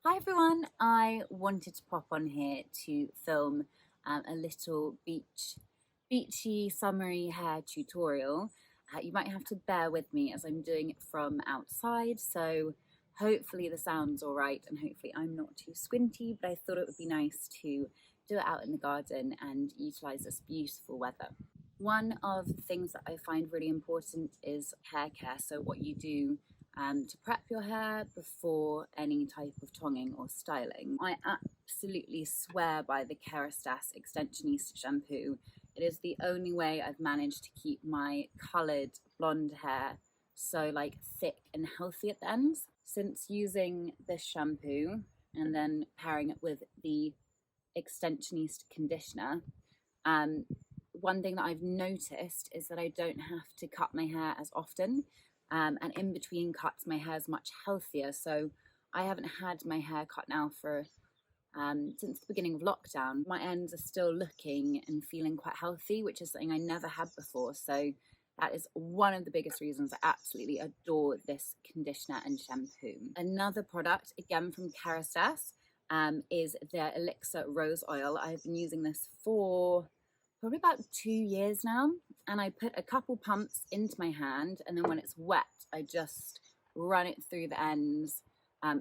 Hi everyone, I wanted to pop on here to film a little beachy summery hair tutorial. You might have to bear with me as I'm doing it from outside, so hopefully the sound's all right and hopefully I'm not too squinty, but I thought it would be nice to do it out in the garden and utilize this beautiful weather. One of the things that I find really important is hair care, so what you do to prep your hair before any type of tonging or styling. I absolutely swear by the Kerastase Extensionista shampoo. It is the only way I've managed to keep my coloured blonde hair so thick and healthy at the ends. Since using this shampoo and then pairing it with the Extensionista conditioner, one thing that I've noticed is that I don't have to cut my hair as often. And in between cuts, my hair is much healthier. So I haven't had my hair cut now for since the beginning of lockdown. My ends are still looking and feeling quite healthy, which is something I never had before. So that is one of the biggest reasons I absolutely adore this conditioner and shampoo. Another product, again from Kerastase, is their Elixir Rose Oil. I've been using this for probably about 2 years now, and I put a couple pumps into my hand, and then when it's wet I just run it through the ends,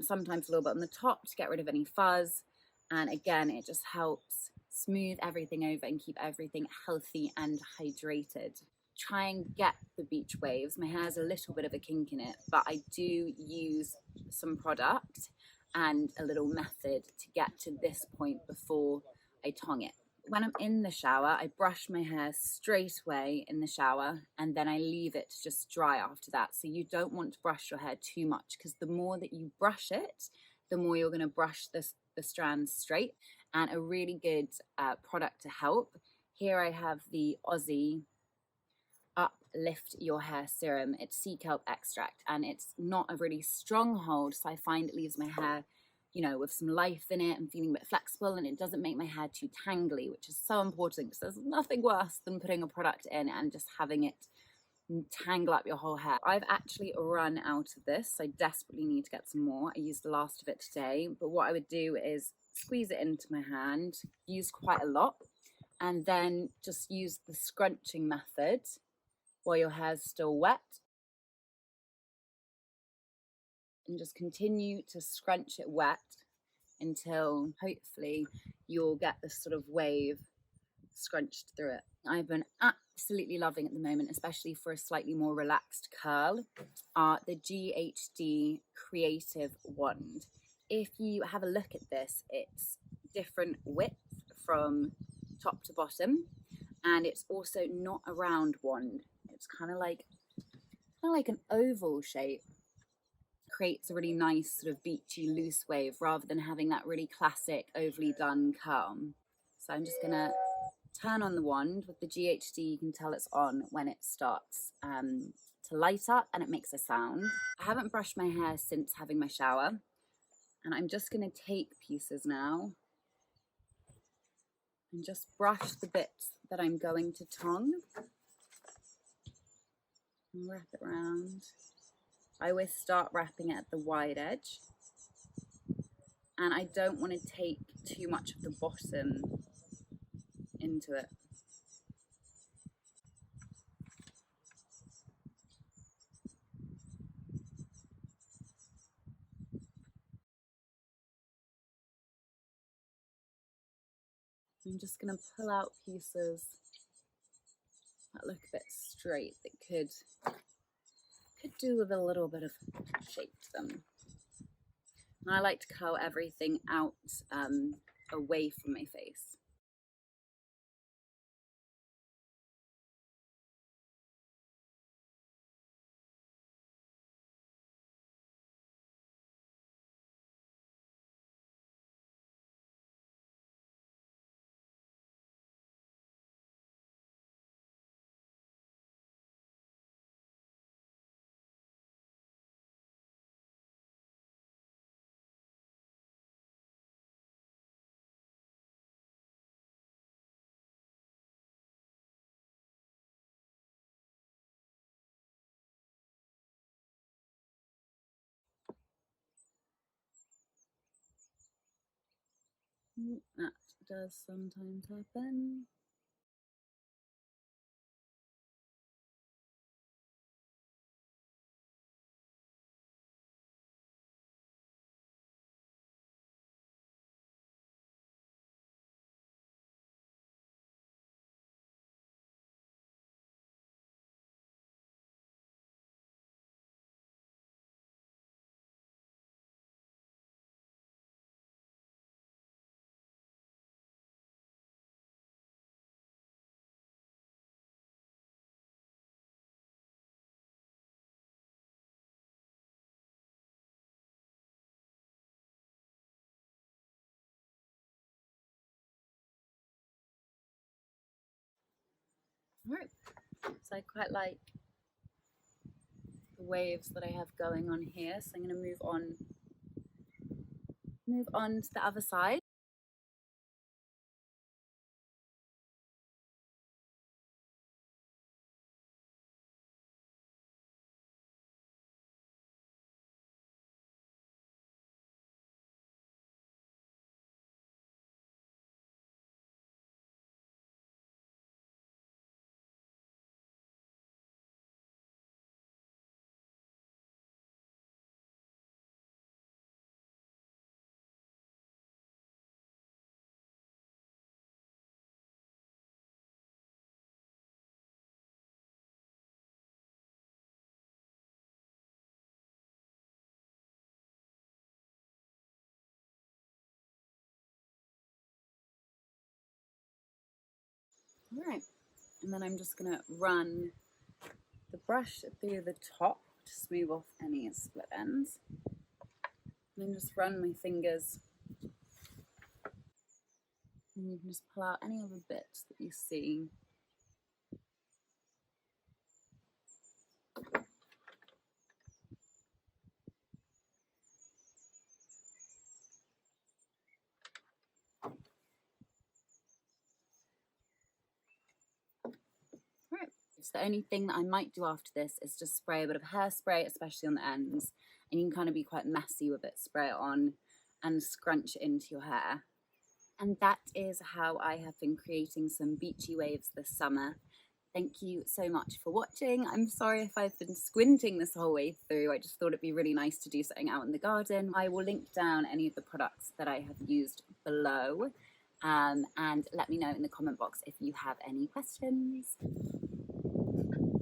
sometimes a little bit on the top to get rid of any fuzz, and again it just helps smooth everything over and keep everything healthy and hydrated. Try and get the beach waves. My hair has a little bit of a kink in it, but I do use some product and a little method to get to this point before I tong it. When I'm in the shower, I brush my hair straight away in the shower, and then I leave it to just dry after that. So you don't want to brush your hair too much, because the more that you brush it, the more you're going to brush the strands straight. And a really good product to help. Here I have the Aussie Uplift Your Hair Serum. It's sea kelp extract, and it's not a really strong hold, so I find it leaves my hair with some life in it and feeling a bit flexible, and it doesn't make my hair too tangly, which is so important, because there's nothing worse than putting a product in and just having it tangle up your whole hair. I've actually run out of this. I desperately need to get some more. I used the last of it today, but what I would do is squeeze it into my hand, use quite a lot, and then just use the scrunching method while your hair's still wet, and just continue to scrunch it wet until hopefully you'll get this sort of wave scrunched through it. I've been absolutely loving at the moment, especially for a slightly more relaxed curl, the GHD Creative Wand. If you have a look at this, it's different width from top to bottom, and it's also not a round wand. It's kind of like an oval shape. Creates a really nice sort of beachy loose wave rather than having that really classic overly done curl. So I'm just gonna turn on the wand. With the GHD you can tell it's on when it starts to light up, and it makes a sound. I haven't brushed my hair since having my shower, and I'm just gonna take pieces now and just brush the bits that I'm going to tong and wrap it around. I always start wrapping it at the wide edge, and I don't want to take too much of the bottom into it. I'm just going to pull out pieces that look a bit straight, that could do with a little bit of shape to them. And I like to curl everything out away from my face. That does sometimes happen. Right, so I quite like the waves that I have going on here, so I'm going to move on to the other side. All right, and then I'm just going to run the brush through the top to smooth off any split ends. And then just run my fingers, and you can just pull out any other bits that you see. Right. So the only thing that I might do after this is just spray a bit of hairspray, especially on the ends, and you can kind of be quite messy with it. Spray it on and scrunch it into your hair. And that is how I have been creating some beachy waves this summer. Thank you so much for watching. I'm sorry if I've been squinting this whole way through. I just thought it'd be really nice to do something out in the garden. I will link down any of the products that I have used below, and let me know in the comment box if you have any questions.